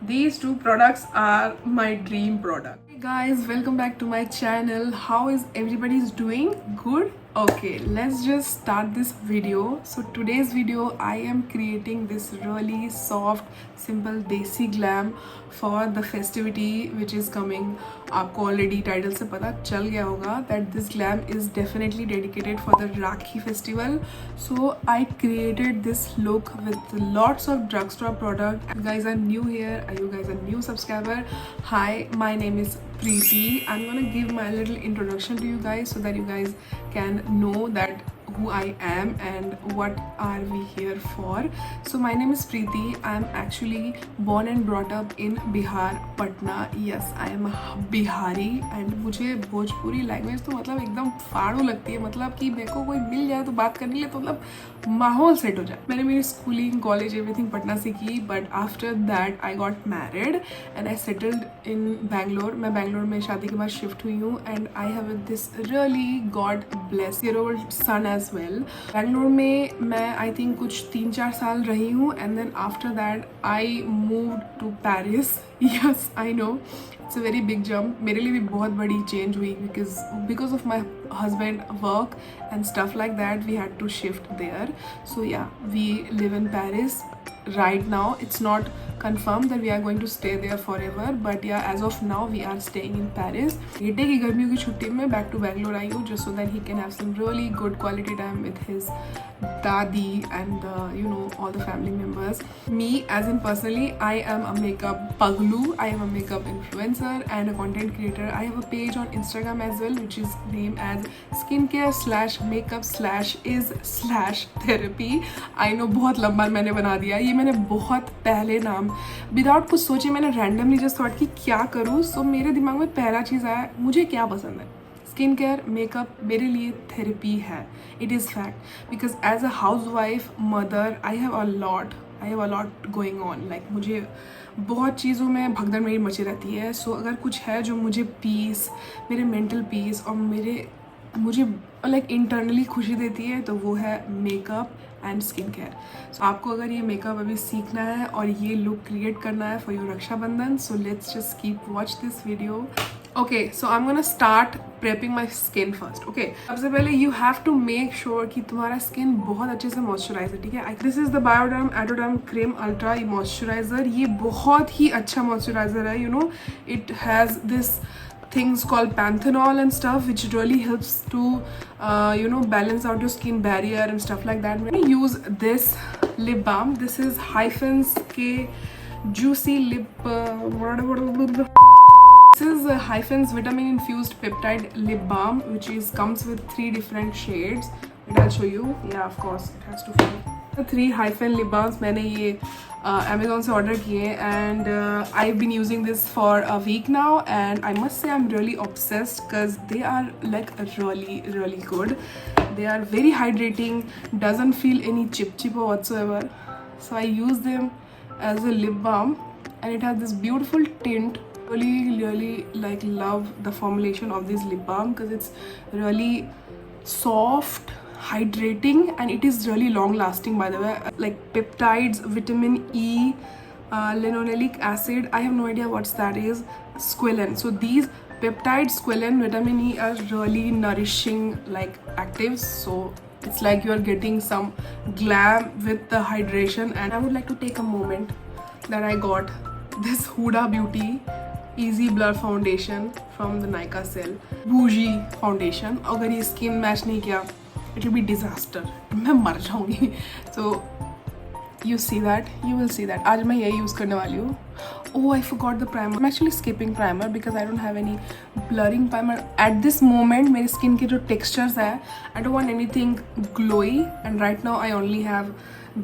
These two products are my dream product. Hey guys, welcome back to my channel. How is everybody's doing? Good? Okay, let's just start this video. So today's video I am creating this really soft, simple desi glam for the festivity which is coming. आपको already title से पता चल गया होगा that this glam is definitely dedicated for the Rakhi festival. So I created this look with lots of drugstore product. If you guys are new here, you guys are new subscriber, hi, my name is Preeti. I'm gonna give my little introduction to you guys so that you guys can know that who I am and what are we here for. So my name is Preeti. I'm actually born and brought up in Bihar, Patna. Yes, I am a Bihari and मुझे Bhojpuri language तो मतलब एकदम फाड़ू लगती है. मतलब कि मेरे को कोई मिल जाए तो बात करने के लिए तो मतलब माहौल सेट हो जाए. मैंने मेरी स्कूलिंग कॉलेज एवरीथिंग पटना से की, but after that I got married and I settled in Bangalore. मैं बैंगलोर में शादी के बाद शिफ्ट हुई हूँ and I have this really god bless year old son as well. Bangalore में मैं आई थिंक कुछ 3-4 साल रही हूँ and then after that I move to Paris. Yes I know it's a very big jump. मेरे लिए भी बहुत बड़ी चेंज हुई because of my husband work and stuff like that. We had to shift there. So yeah, we live in Paris right now. It's not confirmed that we are going to stay there forever, but yeah, as of now we are staying in Paris. बेटे की गर्मियों की छुट्टी में back to Bangalore आई हूँ just so that he can have some really good quality time with his dadi and all the family members. Me as in personally, I am a makeup paglu. I am a makeup influencer and a content creator. I have a page on Instagram as well which is named as skincare/makeup/is/therapy. I know बहुत लंबा मैंने बना दिया. ये मैंने बहुत पहले नाम विदाउट कुछ सोचे मैंने रैंडमली जस्ट थॉट कि क्या करूँ. सो मेरे दिमाग में पहला चीज़ आया मुझे क्या पसंद है. स्किन केयर मेकअप मेरे लिए थेरेपी है. It is fact because as a housewife mother I have a lot going on. Like मुझे बहुत चीज़ों में भगदड़ मेरी मची रहती है. सो अगर कुछ है जो मुझे पीस, मेरे मेंटल पीस और मुझे लाइक इंटरनली खुशी देती है तो वो है मेकअप एंड स्किन केयर. सो आपको अगर ये मेकअप अभी सीखना है और ये लुक क्रिएट करना है for your Rakshabandhan, so let's just keep watch this video. Okay, so I am gonna start prepping my skin first. Okay, सबसे पहले you have to make sure कि तुम्हारा स्किन बहुत अच्छे से मॉइस्चराइज है. ठीक है, this is the Bioderma Atoderm cream ultra moisturizer. ये बहुत ही अच्छा मॉइस्चराइजर है. It has this things called panthenol and stuff which really helps to balance out your skin barrier and stuff like that. I'm going to use this lip balm. This is Hyphens K Juicy Lip this is Hyphens vitamin infused peptide lip balm which comes with 3 different shades. I'll show you. Yeah, of course it has to fit. The 3 Hyphen lip balms मैंने ये Amazon से order किए and I've been using this for a week now and I must say I'm really obsessed because they are like really good. They are very hydrating, doesn't feel any chip or whatsoever. So I use them as a lip balm and it has this beautiful tint. Really like love the formulation of this lip balm because it's really soft, hydrating, and it is really long lasting, by the way. Like peptides, vitamin E, linoleic acid, I have no idea what that is, squalene. So these peptides, squalene, vitamin E are really nourishing like actives. So it's like you are getting some glam with the hydration. And I would like to take a moment that I got this Huda Beauty Easy Blur Foundation from the Nykaa sale. Bougie foundation. अगर ये skin match नहीं किया it will be disaster. मैं मर जाऊंगी. So you see that, you will see that. आज मैं यही यूज़ करने वाली हूँ. Oh, I forgot the primer. I'm actually skipping primer because I don't have any blurring primer at this moment. मेरे skin के जो textures है, I don't want anything glowy. And right now I only have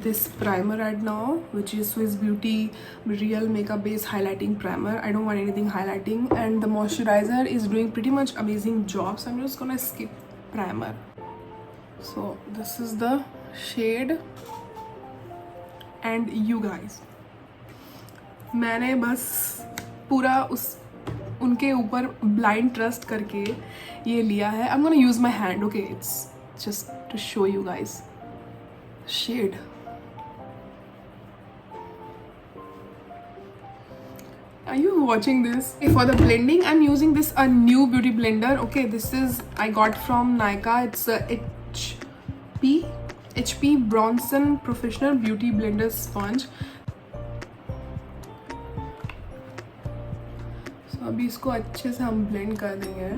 this primer right now, which is Swiss Beauty Real Makeup Base Highlighting Primer. I don't want anything highlighting, and the moisturizer is doing pretty much amazing job. So I'm just gonna skip primer. So this is the shade and you guys, मैंने बस पूरा उनके ऊपर blind trust करके ये लिया है. I'm gonna use my hand. Okay, it's just to show you guys shade. Are you watching this? Okay, for the blending, I'm using this a new beauty blender. Okay, this is I got from Nykaa. It's a HP Bronson Professional Beauty Blender Sponge. So अभी इसको अच्छे से हम blend कर देंगे.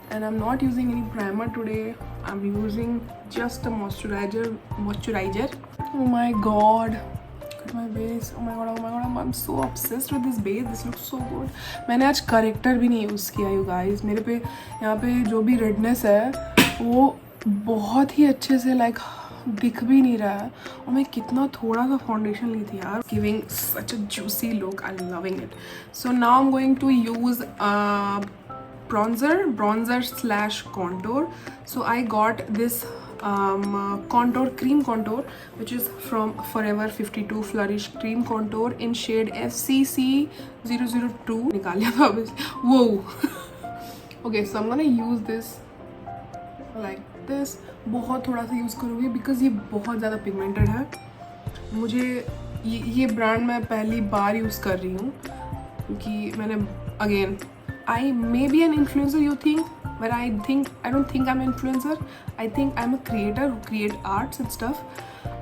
And I'm not using any primer today. I'm using just a moisturizer. Oh my god. Look at my base. Oh my god. I'm so obsessed with this base. This looks so good. मैंने आज character भी नहीं use किया you guys. मेरे पे यहाँ पे जो भी रेडनेस है वो बहुत ही अच्छे से like दिख भी नहीं रहा है. और मैं कितना थोड़ा सा फाउंडेशन ली थी यार. Giving such a juicy look. I'm loving it. So now I'm going to use bronzer slash contour. So I got this cream contour which is from Forever 52 Flourish cream contour in shade FCC002. निकाल लिया था अभी. Whoa. Okay, so I'm gonna use this like this. बहुत थोड़ा सा use करूँगी because ये बहुत ज़्यादा पिगमेंटेड है. मुझे ये ब्रांड मैं पहली बार यूज़ कर रही हूँ क्योंकि मैंने again I may be an influencer, you think, but I don't think I'm an influencer. I think I'm a creator who create arts and stuff.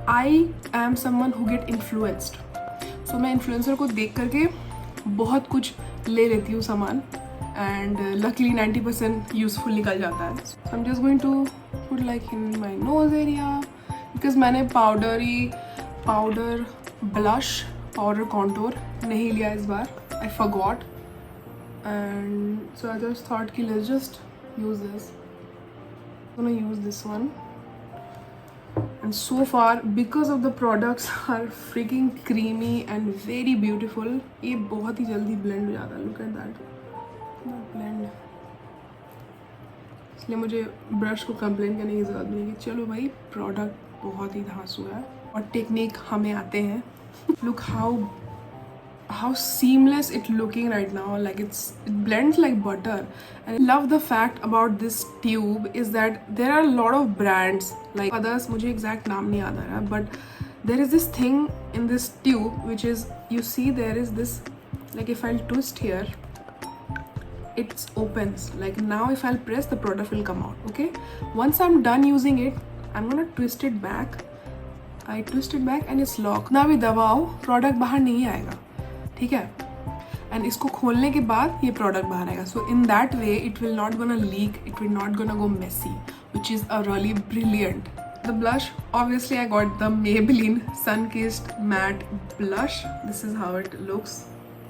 I am someone who get influenced. So मैं influencer को देख करके बहुत कुछ ले लेती हूँ सामान and luckily 90% useful निकल जाता है. So I'm just going to put like in my nose area because मैंने powder blush powder contour नहीं लिया इस बार. I forgot. And so I just thought ki let's just use this. I'm gonna use this one. And so far because of the products are freaking creamy and very beautiful, ये बहुत ही जल्दी blend हो जाता है. Look at that blend. इसलिए मुझे brush को complain करने की ज़रूरत नहीं है. चलो भाई प्रोडक्ट बहुत ही धांसू है और टेक्निक हमें आते हैं. Look how seamless it looking right now. Like it blends like butter. And I love the fact about this tube is that there are a lot of brands like others. मुझे exact नाम नहीं याद आ रहा, but there is this thing in this tube which is, you see there is this, like if I'll twist here it opens. Like now if I'll press the product will come out. Okay, once I'm done using it I'm gonna twist it back. I twist it back and it's locked. ना भी दबाओ product बाहर नहीं आएगा. ठीक है. And इसको खोलने के बाद ये प्रोडक्ट बाहर आएगा. So in that way it will not gonna leak, it will not gonna go messy, which is a really brilliant. The blush, obviously I got the Maybelline Sun-Kissed Matte Blush. This is how it looks.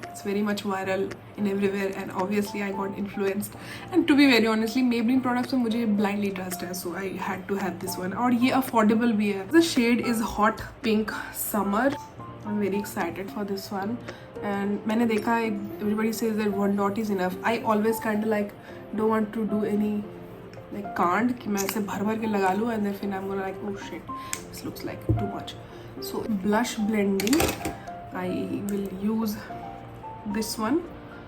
It's very much viral in everywhere and obviously I got influenced. And to be very honestly Maybelline products में मुझे blindly trust है, so I had to have this one. और ये affordable भी है. The shade is Hot Pink Summer. I'm very excited for this one. And मैंने देखा है everybody says that one dot is enough. I always kind of like don't want to do any like can't कि मैं ऐसे भर के लगा लूँ and then फिर I'm gonna like oh shit this looks like too much. So blush blending I will use this one,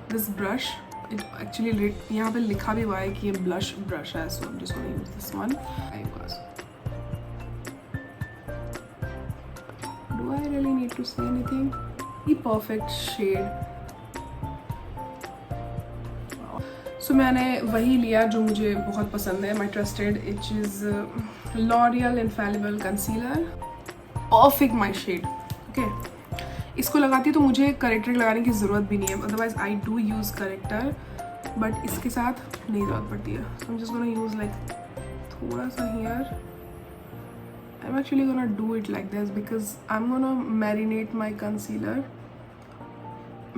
this brush. It actually यहाँ पे लिखा भी हुआ है कि ये blush brush है, so I'm just gonna use this one. Do I really need to say anything? The perfect shade. So मैंने वही लिया जो मुझे बहुत पसंद है, my trusted, which is L'Oreal Infallible Concealer. Perfect my shade. Okay. इसको लगाती तो मुझे करेक्टर लगाने की ज़रूरत भी नहीं है. Otherwise I do use corrector, but इसके साथ नहीं ज़रूरत पड़ती है. So I'm just gonna use like थोड़ा सा here. I'm actually gonna do it like this because I'm gonna marinate my concealer.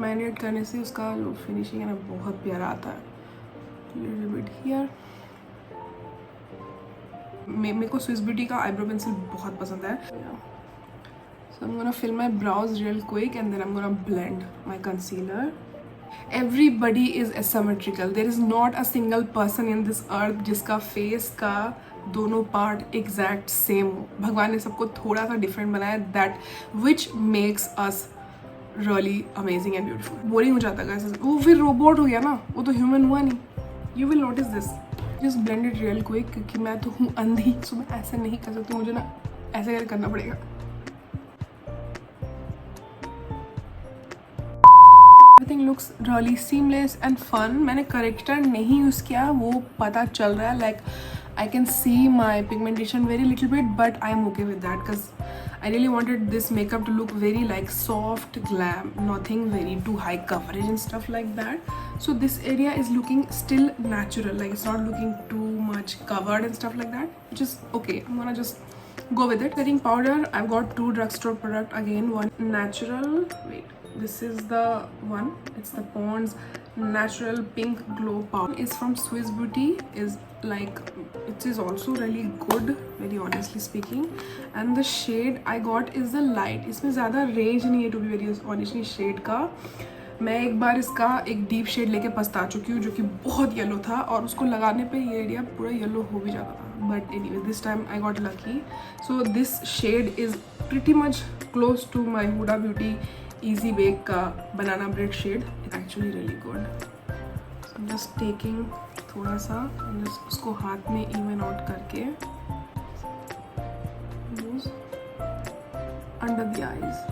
Marinate करने से उसका finishing है ना बहुत प्यारा आता है. Little bit here. मेरे को Swiss Beauty का eyebrow pencil बहुत पसंद है. So I'm gonna fill my brows real quick and then I'm gonna blend my concealer. Everybody is asymmetrical. There is not a single person in this earth जिसका face का दोनों part exact same हो. भगवान ने सबको थोड़ा सा different बनाया, that which makes us really amazing and beautiful. Boring हो जाता है वो फिर रोबोट हो गया ना, वो तो ह्यूमन हुआ नहीं. You will notice this. Just blend it real quick क्योंकि मैं तो हूँ अंधी, सो मैं ऐसे नहीं कर सकती, मुझे ना ऐसे करना पड़ेगा. everything everything looks really seamless and fun. मैंने corrector नहीं use किया, वो पता चल रहा है. Like I can see my pigmentation very little bit, but I'm okay with that because I really wanted this makeup to look very like soft glam, nothing very too high coverage and stuff like that. So this area is looking still natural, like it's not looking too much covered and stuff like that, which is okay. I'm gonna just go with it. Setting powder, I've got 2 drugstore product again. One natural, wait, this is the one, it's the Pond's natural pink glow powder. Is from Swiss Beauty, is like, it is also really good, very honestly speaking. And the shade I got is the light. इसमें ज़्यादा range नहीं है to be very honestly shade का. मैं एक बार इसका एक deep shade लेके पछता चुकी हूँ जो कि बहुत येलो था, और उसको लगाने पे ये एरिया पूरा येलो हो भी जाता था. But anyway this time I got lucky. So this shade is pretty much close to my Huda Beauty easy bake का banana bread shade. It's actually really good. So just taking थोड़ा सा just उसको हाथ में even out करके use under the eyes.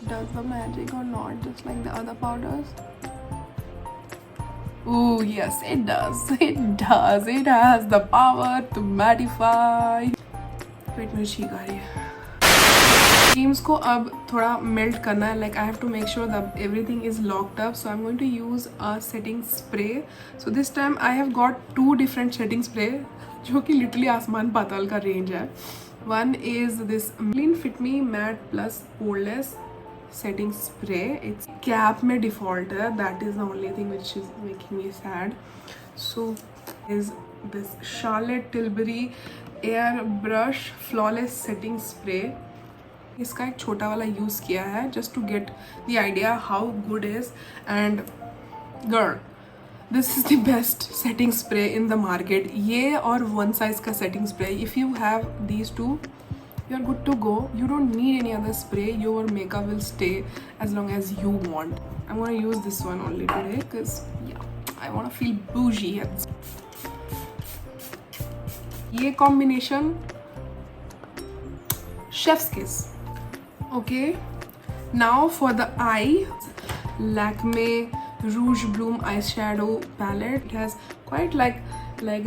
Does the magic or not, just like the other powders? Oh yes, it does. It does. It has the power to mattify. पेट में छींक आ रही है. Creams को अब थोड़ा मेल्ट करना है. Like I have to make sure that everything is locked up. So I'm going to use a setting spray. So this time I have got 2 different setting spray, जो कि literally आसमान पाताल का range है. One is this Maybelline Fit Me Matte Plus Poreless setting spray. It's cap में default है. That is the only thing which is making me sad. So is this Charlotte Tilbury Airbrush Flawless Setting Spray. इसका एक छोटा वाला use किया है just to get the idea how good is. And girl, this is the best setting spray in the market. ये और one size का setting spray. If you have these two, you are good to go. You don't need any other spray. Your makeup will stay as long as you want. I'm gonna use this one only today because yeah, I wanna feel bougie. ये combination, chef's kiss. Okay, now for the eye, Lakme Rouge Bloom eyeshadow palette. It has quite like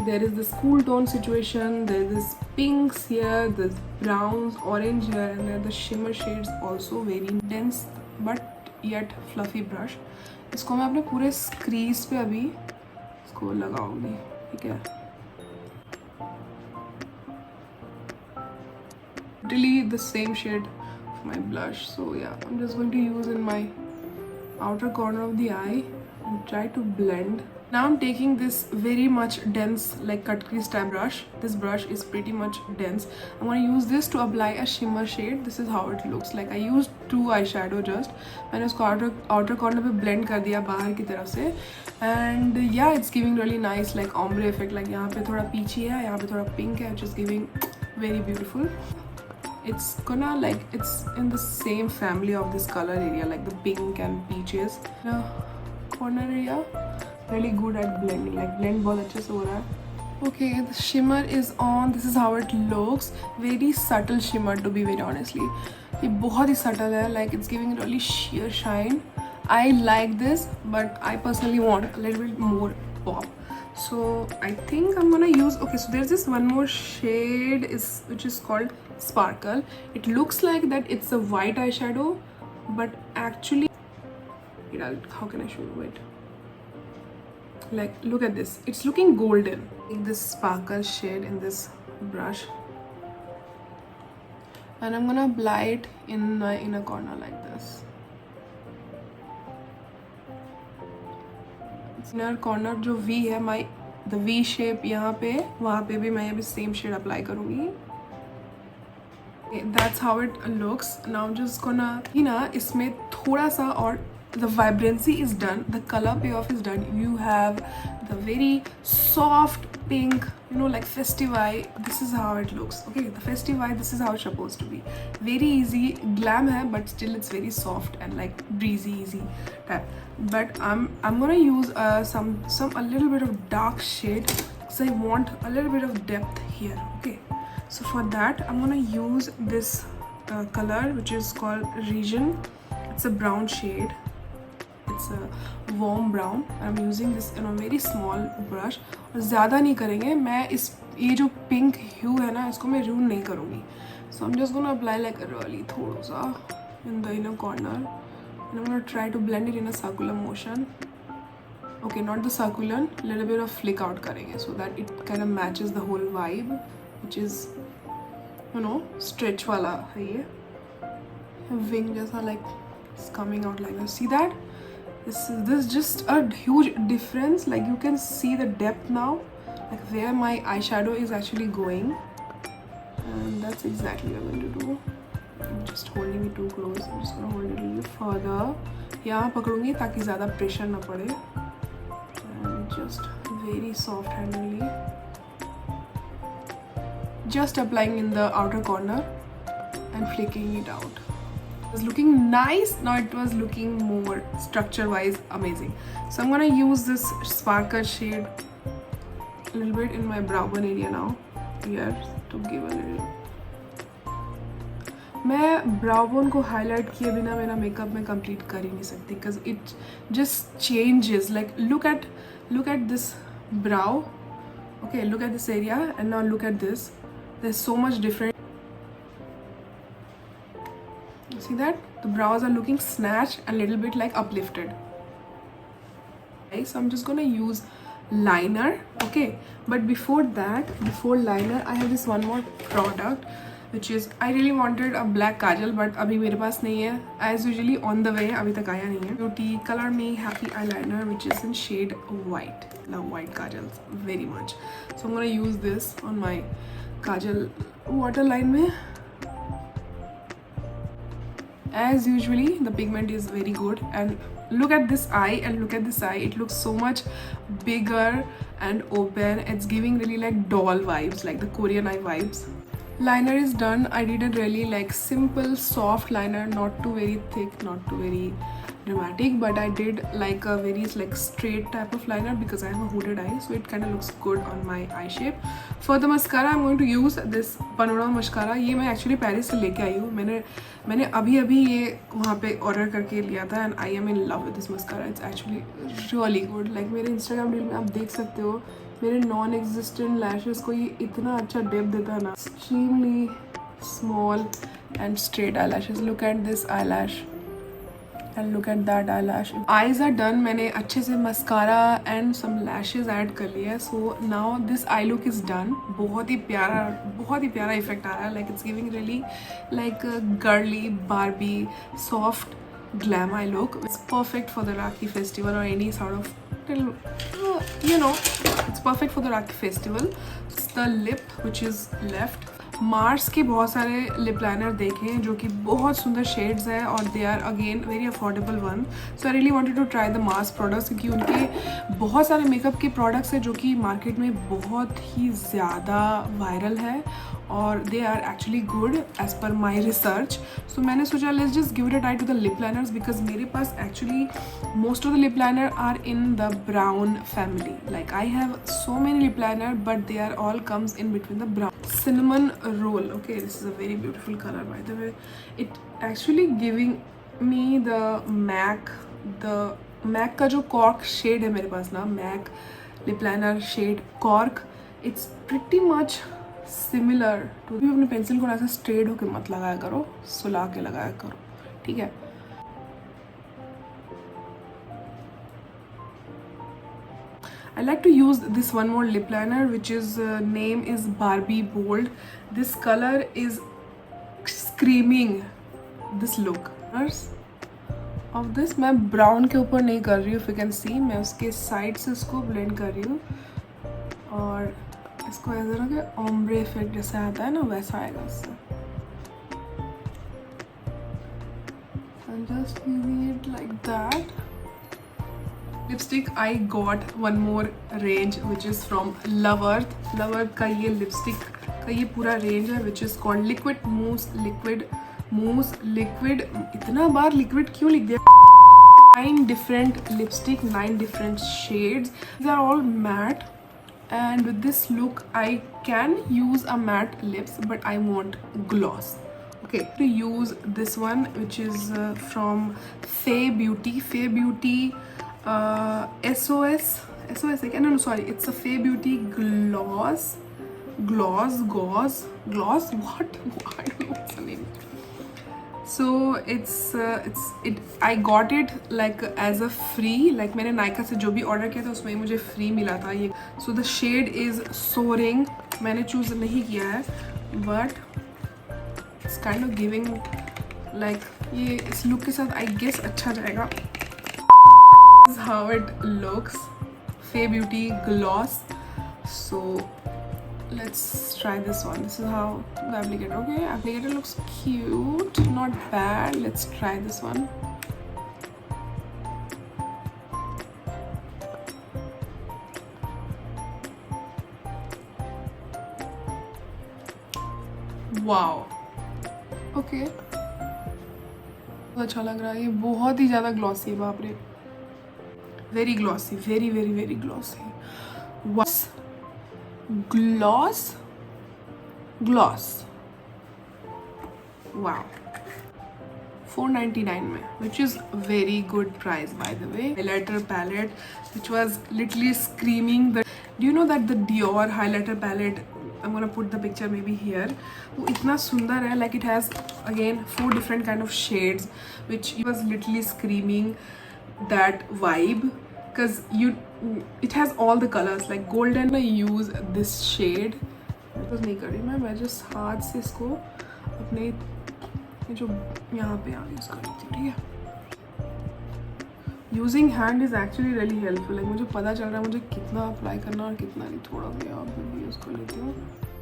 there is this cool tone situation, there is this pinks here, this browns, orange here, and there are the shimmer shades also, very dense but yet fluffy brush. इसको मैं अपने पूरे crease पे अभी इसको लगाऊंगी, ठीक है. Really the same shade of my blush. So yeah, I'm just going to use in my outer corner of the eye and try to blend. Now I'm taking this very much dense like cut crease type brush. This brush is pretty much dense. I'm going to use this to apply a shimmer shade. This is how it looks like. I used 2 eyeshadow just. मैंने उसको outer corner पे blend कर दिया बाहर की तरफ से. And yeah, it's giving really nice like ombre effect. Like यहाँ पे थोड़ा peachy है, यहाँ पे थोड़ा pink है, which is giving very beautiful. It's gonna like, it's in the same family of this color area, like the pink and peaches. Corner area, really good at blending, like blend बहुत अच्छे से हो रहा है. Okay, the shimmer is on. This is how it looks. Very subtle shimmer, to be very honestly. ये बहुत ही subtle है, like it's giving really sheer shine. I like this, but I personally want a little bit more pop. So I think I'm gonna use, okay, so there's this one more shade which is called Sparkle. It looks like that it's a white eyeshadow, but actually, how can I show you it? Like, look at this, it's looking golden. Take this Sparkle shade in this brush and I'm gonna apply it in my inner corner like this. Inner corner जो V है, my the V shape यहाँ पे, वहाँ पे भी मैं अभी same shade apply करूँगी. That's how it looks. Now just gonna, you know, इसमें थोड़ा सा और the vibrancy is done, the color payoff is done. You have the very soft pink, you know, like festive eye. This is how it looks. Okay, the festive eye, this is how it's supposed to be. Very easy, glam hai, but still it's very soft and like breezy, easy type. But I'm gonna use a little bit of dark shade because I want a little bit of depth here. Okay, so for that I'm gonna use this color which is called Region. It's a brown shade. It's warm brown. I'm using this in a very small brush. और ज़्यादा नहीं करेंगे, मैं इस ये जो pink hue है ना, इसको मैं ruin नहीं करूँगी. So I'm just gonna apply like really थोड़ा सा in the inner corner, and I'm gonna try to blend it in a circular motion. Okay, not the circular, little bit of flick out करेंगे so that it kind of matches the whole vibe, which is, you know, stretch वाला है ये. Wing जैसा like it's coming out like this. See that? This just a huge difference. Like you can see the depth now, like where my eyeshadow is actually going, and that's exactly what I'm going to do. I'm just holding it too close. I'm just gonna hold it a little further. यहाँ पकड़ूंगी ताकि ज़्यादा pressure ना पड़े. And just very soft handedly, just applying in the outer corner and flicking it out. It was looking nice. Now it was looking more structure wise amazing. So I'm gonna use this sparkle shade a little bit in my brow bone area now here to give a little. मैं brow bone को highlight किए बिना मेरा makeup में complete कर ही नहीं सकती because it just changes. Like look at this brow. Okay, look at this area and now look at this. There's so much different. See that? The brows are looking snatched and a little bit like uplifted. Okay, so I'm just gonna use liner. Okay, but before that, before liner, I have this one more product, which is I really wanted a black kajal, but अभी मेरे पास नहीं है. As usually on the way, अभी तक आया नहीं है. Beauty Color Me Happy Eyeliner, which is in shade white. Love white kajals very much. So I'm gonna use this on my kajal waterline में. As usually the pigment is very good, and look at this eye and look at this eye. It looks so much bigger and open. It's giving really like doll vibes, like the Korean eye vibes. Liner is done. I did a really like simple soft liner, not too very thick, not too very dramatic, but I did like a very like straight type of liner because I have a hooded eye, so it kind of looks good on my eye shape. For the mascara, I'm going to use this Panorama mascara. ये मैं actually Paris से लेके आई हूँ. मैंने अभी ये वहाँ पे order करके लिया था, and I am in love with this mascara. It's actually really good. Like मेरे Instagram reel में आप देख सकते हो, मेरे non-existent lashes को ये इतना अच्छा depth देता है ना. Extremely small and straight eyelashes. Look at this eyelash. And look at that eyelash. Eyes are done. मैंने अच्छे से mascara and some lashes add कर लिया है. So now this eye look is done. बहुत ही प्यारा effect आ रहा है. Like it's giving really like a girly Barbie soft glam eye look. It's perfect for the Rakhi festival or any sort of you know, it's perfect for the Rakhi festival. It's the lip which is left. Mars के बहुत सारे lip liner देखे हैं जो कि बहुत सुंदर shades हैं और they are again very affordable one. So I really wanted to try the Mars products क्योंकि उनके बहुत सारे मेकअप के प्रोडक्ट्स हैं जो कि मार्केट में बहुत ही ज़्यादा वायरल है और they are actually good as per my research. So मैंने सोचा let's just give it a try to the lip liners because मेरे पास actually most of the lip liner are in the brown family. Like I have so many lip liner but they are all comes in between the brown. Cinnamon roll. Okay, this is a very beautiful color by the way. It actually giving me the MAC का जो cork shade है मेरे पास ना, MAC lip liner shade cork. It's pretty much similar to. भी अपने pencil को ऐसा straight होके मत लगाया करो, सुला के लगाया करो, ठीक है. I like to use this one more lip liner which is name is Barbie Bold. This color is screaming this look. Of this मैं brown के ऊपर नहीं कर रही हूँ. If you can see मैं उसके side से इसको blend कर रही हूँ और इसको ऐसा ना कि ombre effect जैसा आता है ना वैसा आएगा इससे. I'm just using it like that. Lipstick I got one more range which is from Love Earth. Love Earth का ये lipstick का ये पूरा range है which is called Liquid Mousse Liquid. इतना बार liquid क्यों लिख दिया? 9 different lipstick, 9 different shades. These are all matte and with this look I can use a matte lips but I want gloss. Okay, to use this one, which is from Faye Beauty. Faye Beauty SOS, like, no, sorry, it's a Faye Beauty gloss, what? I don't know what's the name. So I got it like as a free, like मैंने नायका से जो भी order किया था उसमें मुझे free मिला था ये. So the shade is Soaring. मैंने चूज नहीं किया है, but it's kind of giving like, ये इस लुक के साथ I guess अच्छा जाएगा. This is how it looks. Faye Beauty gloss. So let's try this one. This is how the applicator. Okay, applicator looks cute, not bad. Let's try this one. Wow. Okay. बहुत अच्छा लग रहा है. ये बहुत ही ज़्यादा ग्लॉसी है, बाप रे. Very glossy, very very very glossy. What? Gloss. Wow. 499 में, which is very good price by the way. Highlighter palette, which was literally screaming the. Do you know that the Dior highlighter palette? I'm gonna put the picture maybe here. वो इतना सुंदर है, like it has again 4 different kind of shades, which was literally screaming that vibe. Because it has all the colors like golden. I use this shade. Because नहीं कर रही मैं just हाथ से इसको अपने जो यहाँ पे यूज कर लेती हूँ, ठीक है. Using hand is actually really helpful. like मुझे पता चल रहा है मुझे कितना अप्लाई करना और कितना नहीं. थोड़ा भी आप भी यूज कर लेती हूँ.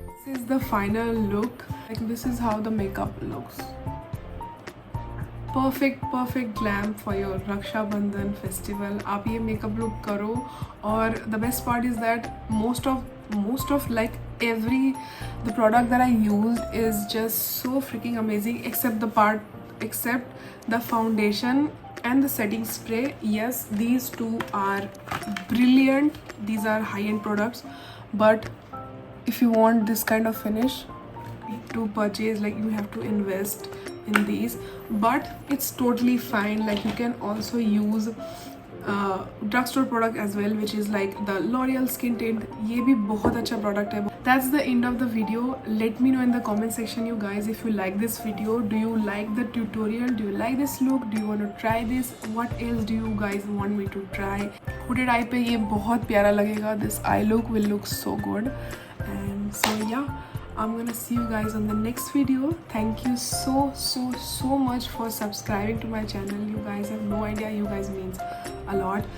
This is the final look. like this is how the makeup looks. perfect glam for your Raksha Bandhan festival. आप ये मेकअप लुक करो. और the best part is that most of like the product that I used is just so freaking amazing, except the foundation and the setting spray. Yes, these two are brilliant. These are high-end products, but if you want this kind of finish to purchase, like you have to invest in these. But it's totally fine. like you can also use drugstore product as well, which is like the L'Oreal Skin Tint. ये भी बहुत अच्छा product है. That's the end of the video. Let me know in the comment section, you guys, if you like this video. Do you like the tutorial? Do you like this look? Do you want to try this? What else do you guys want me to try? Hooded eye पे ये बहुत प्यारा लगेगा. This eye look will look so good. And so yeah, I'm gonna see you guys on the next video. Thank you so much for subscribing to my channel. You guys have no idea. You guys means a lot.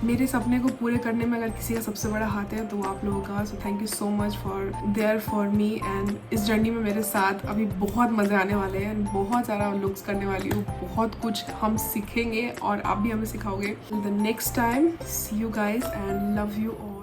मेरे सपने को पूरे करने में अगर किसी का सबसे बड़ा हाथ है तो वो आप लोगों का. So thank you so much for me. And इस जर्नी में मेरे साथ अभी बहुत मज़े आने वाले हैं. बहुत सारा लुक्स करने वाली हूँ. बहुत कुछ हम सीखेंगे और आप भी हमें सिखाओगे. The next time, see you guys and love you all.